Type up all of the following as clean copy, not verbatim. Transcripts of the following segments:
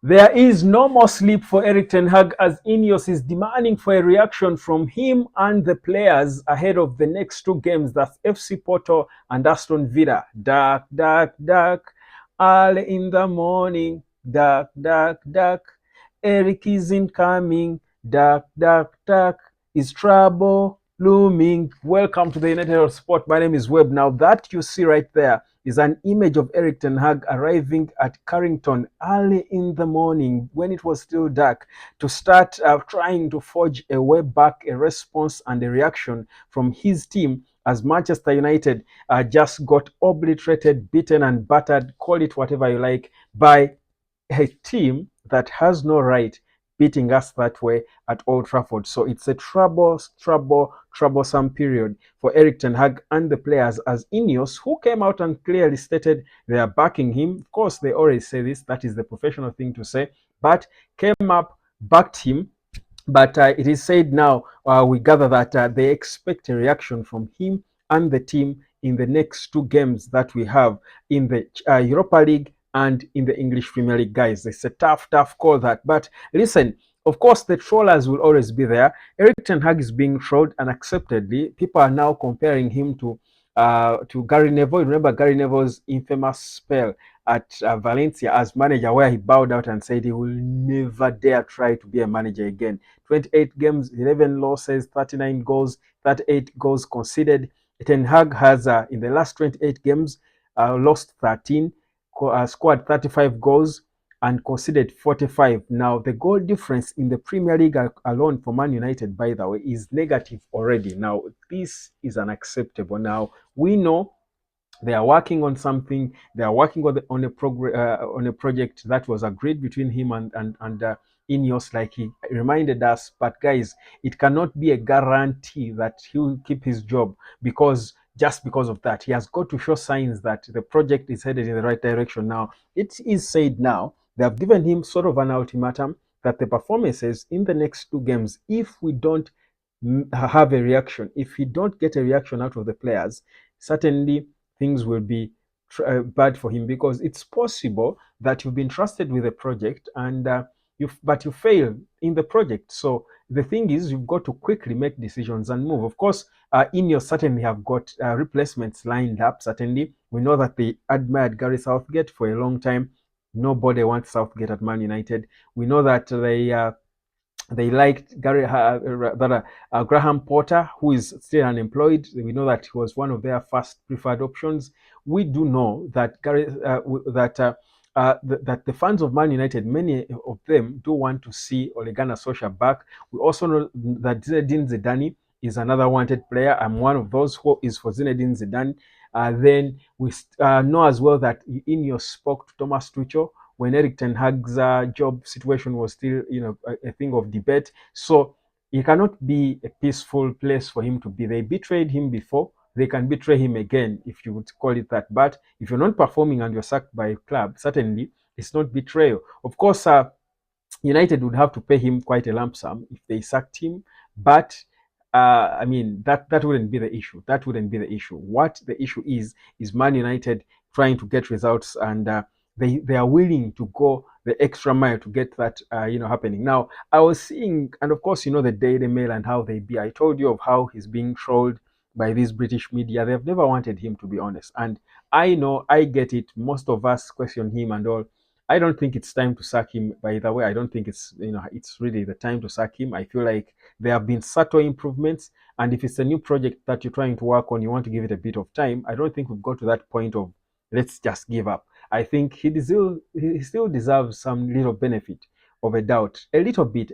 There is no more sleep for Erik ten Hag as INEOS is demanding for a reaction from him and the players ahead of the next two games. That's FC Porto and Aston Villa. Dark, dark, dark, early in the morning. Dark, dark, dark. Eric isn't coming. Dark, dark, dark. Is trouble looming? Welcome to the United Sport. My name is Webb. Now that you see right there is an image of Erik ten Hag arriving at Carrington early in the morning when it was still dark to start trying to forge a way back, a response and a reaction from his team as Manchester United just got obliterated, beaten and battered, call it whatever you like, by a team that has no right beating us that way at Old Trafford. So it's a troublesome period for Erik ten Hag and the players as INEOS, who came out and clearly stated they are backing him. Of course, they always say this. That is the professional thing to say. But came up, backed him. But it is said now, we gather that they expect a reaction from him and the team in the next two games that we have in the Europa League and in the English Premier League, guys. It's a tough call that. But listen, of course, the trollers will always be there. Erik ten Hag is being trolled unacceptably. People are now comparing him to Gary Neville. Remember Gary Neville's infamous spell at Valencia as manager, where he bowed out and said he will never dare try to be a manager again. 28 games, 11 losses, 39 goals, 38 goals conceded. Ten Hag has, in the last 28 games, lost 13, scored 35 goals, and conceded 45. Now, the goal difference in the Premier League alone for Man United, by the way, is negative already. Now, this is unacceptable. Now, we know they are working on something. They are working on a project that was agreed between him and INEOS, like he reminded us. But guys, it cannot be a guarantee that he will keep his job because of that. He has got to show signs that the project is headed in the right direction. Now, it is said now they have given him sort of an ultimatum that the performances in the next two games, if we don't have a reaction, if we don't get a reaction out of the players, certainly things will be bad for him, because it's possible that you've been trusted with a project and you fail in the project. So the thing is, you've got to quickly make decisions and move. Of course, INEOS certainly have got replacements lined up. Certainly, we know that they admired Gary Southgate for a long time. Nobody wants Southgate at Man United. We know that they liked Graham Potter, who is still unemployed. We know that he was one of their first preferred options. We do know that that the fans of Man United, many of them do want to see Ole Gunnar Solskjaer back. We also know that Zinedine Zidane is another wanted player. I'm one of those who is for Zinedine Zidane. Then we know as well that INEOS spoke to Thomas Tuchel when Erik ten Hag's job situation was still, a thing of debate. So it cannot be a peaceful place for him to be. They betrayed him before. They can betray him again, if you would call it that. But if you're not performing and you're sacked by a club, certainly it's not betrayal. Of course, United would have to pay him quite a lump sum if they sacked him. But I mean, that wouldn't be the issue. That wouldn't be the issue. What the issue is Man United trying to get results, and they are willing to go the extra mile to get that happening. Now, I was seeing, and of course, the Daily Mail and how they be. I told you of how he's being trolled by these British media. They've never wanted him, to be honest. And I know, I get it. Most of us question him and all. I don't think it's time to sack him. By the way, I don't think it's really the time to sack him. I feel like there have been subtle improvements, and if it's a new project that you're trying to work on, you want to give it a bit of time. I don't think we've got to that point of let's just give up. I think he still deserves some little benefit of a doubt, a little bit.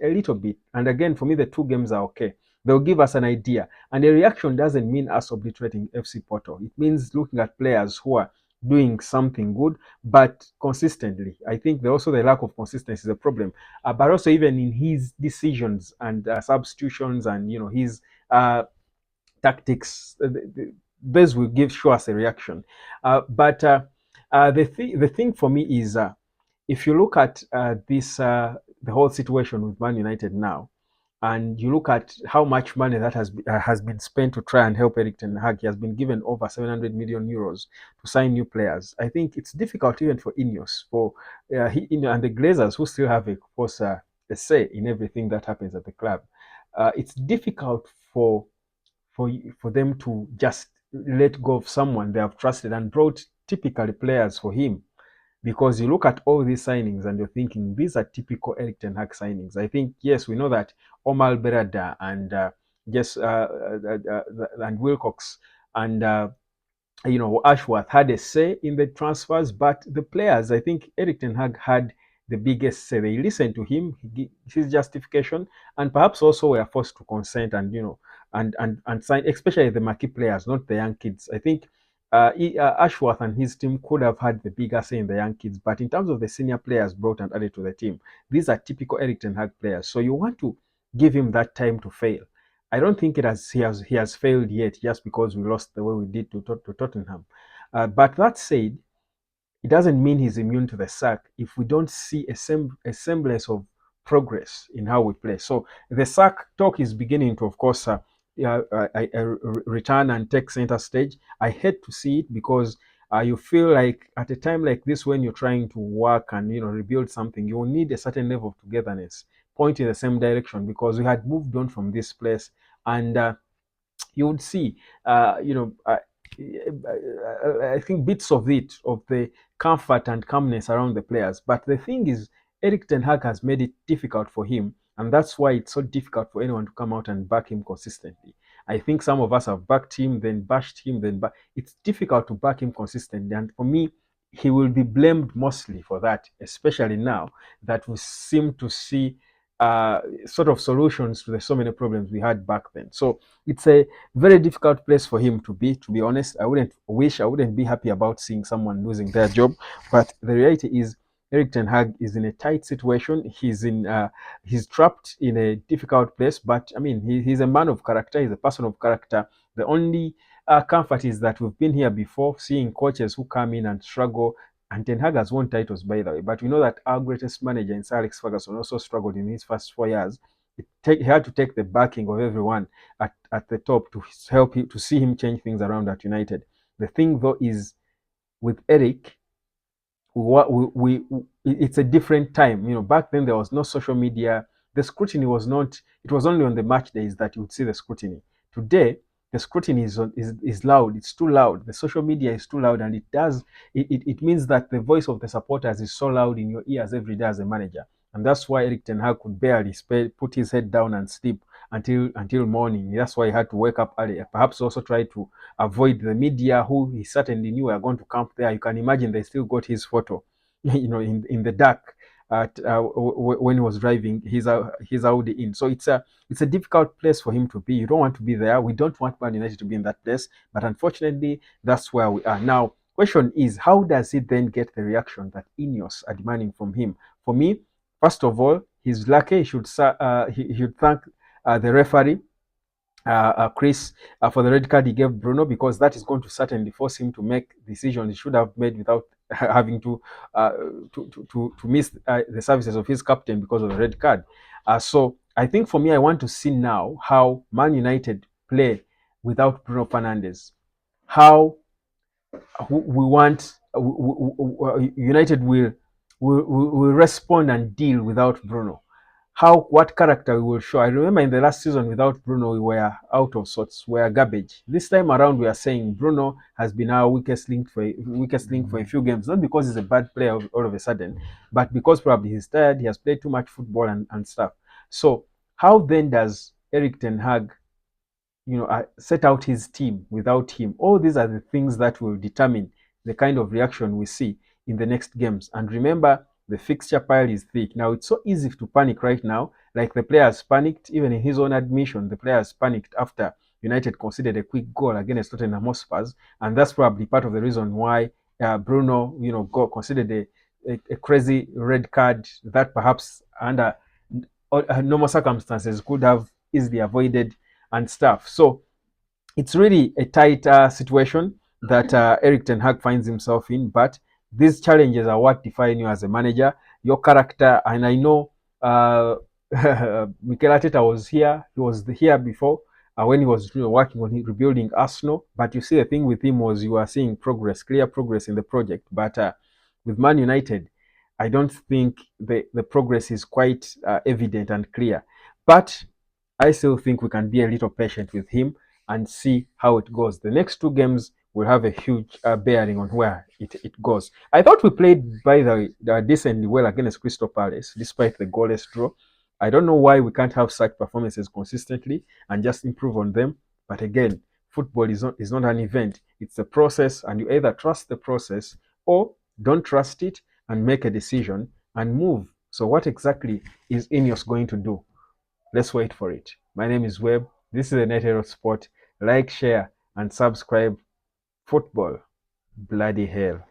And again, for me, the two games are okay. They'll give us an idea, and a reaction doesn't mean us obliterating FC Porto. It means looking at players who are doing something good, but consistently. I think also the lack of consistency is a problem. But also even in his decisions and substitutions and his tactics, those will show us a reaction. But the thing for me is, if you look at the whole situation with Man United now, and you look at how much money that has been spent to try and help Erik ten Hag. He has been given over 700 million euros to sign new players. I think it's difficult even for INEOS, for and the Glazers, who still have, of course, a say in everything that happens at the club. It's difficult for for them to just let go of someone they have trusted and brought typically players for him, because you look at all these signings and you're thinking these are typical Erik ten Hag signings. I think, yes, we know that Omar Berada and and Wilcox and Ashworth had a say in the transfers, but the players, I think Erik ten Hag had the biggest say. They listened to him, his justification, and perhaps also were forced to consent and and sign, especially the marquee players, not the young kids. I think Ashworth and his team could have had the bigger say in the young kids, but in terms of the senior players brought and added to the team, these are typical Erik ten Hag players. So you want to give him that time to fail. I don't think he has failed yet, just because we lost the way we did to Tottenham. But that said, it doesn't mean he's immune to the sack if we don't see a semblance of progress in how we play. So the sack talk is beginning to, of course, return and take center stage. I hate to see it, because you feel like at a time like this, when you're trying to work and rebuild something, you will need a certain level of togetherness, point in the same direction, because we had moved on from this place. And you would see, I think bits of it, of the comfort and calmness around the players. But the thing is, Erik ten Hag has made it difficult for him, and that's why it's so difficult for anyone to come out and back him consistently. I think some of us have backed him, then bashed him, then it's difficult to back him consistently. And for me, he will be blamed mostly for that, especially now that we seem to see sort of solutions to the so many problems we had back then. So it's a very difficult place for him to be honest. I wouldn't be happy about seeing someone losing their job. But the reality is, Erik ten Hag is in a tight situation. He's trapped in a difficult place. But I mean, he's a man of character. He's a person of character. The only comfort is that we've been here before, seeing coaches who come in and struggle. And Ten Hag has won titles, by the way. But we know that our greatest manager in Sir Alex Ferguson also struggled in his first 4 years. He had to take the backing of everyone at the top to help him, to see him change things around at United. The thing, though, is with Erik, it's a different time. Back then there was no social media. The scrutiny was not. It was only on the match days that you would see the scrutiny. Today, the scrutiny is loud. It's too loud. The social media is too loud, and it means that the voice of the supporters is so loud in your ears every day as a manager. And that's why Erik ten Hag could barely put his head down and sleep until morning. That's why he had to wake up early. Perhaps also try to avoid the media, who he certainly knew were going to camp there. You can imagine they still got his photo, in the dark when he was driving his Audi in. So it's a difficult place for him to be. You don't want to be there. We don't want Man United to be in that place. But unfortunately, that's where we are now. Question is, how does he then get the reaction that INEOS are demanding from him? For me, first of all, he's lucky. He should thank the referee, Chris, for the red card he gave Bruno, because that is going to certainly force him to make decisions he should have made without having to miss the services of his captain because of the red card. So I think for me, I want to see now how Man United play without Bruno Fernandes. How we want United will respond and deal without Bruno. What character we will show. I remember in the last season without Bruno, we were out of sorts, we were garbage. This time around, we are saying Bruno has been our weakest link for a few games, not because he's a bad player all of a sudden, but because probably he's tired, he has played too much football and stuff. So how then does Erik ten Hag set out his team without him? All these are the things that will determine the kind of reaction we see in the next games. And remember, the fixture pile is thick. Now, it's so easy to panic right now. Like the players panicked, even in his own admission, the players panicked after United conceded a quick goal against Tottenham Hotspur. And that's probably part of the reason why Bruno, considered a crazy red card that perhaps under normal circumstances could have easily avoided and stuff. So it's really a tight situation that Erik ten Hag finds himself in. But these challenges are what define you as a manager, your character. And I know Mikel Arteta was here. He was here before when he was working on rebuilding Arsenal. But you see, the thing with him was you are seeing progress, clear progress in the project. But with Man United, I don't think the progress is quite evident and clear. But I still think we can be a little patient with him and see how it goes. The next two games will have a huge bearing on where it goes. I thought we played, by the way, decently well against Crystal Palace, despite the goalless draw. I don't know why we can't have such performances consistently and just improve on them. But again, football is not an event. It's a process, and you either trust the process or don't trust it and make a decision and move. So what exactly is INEOS going to do? Let's wait for it. My name is Webb. This is the Net Hero Sport. Like, share, and subscribe. Football. Bloody hell.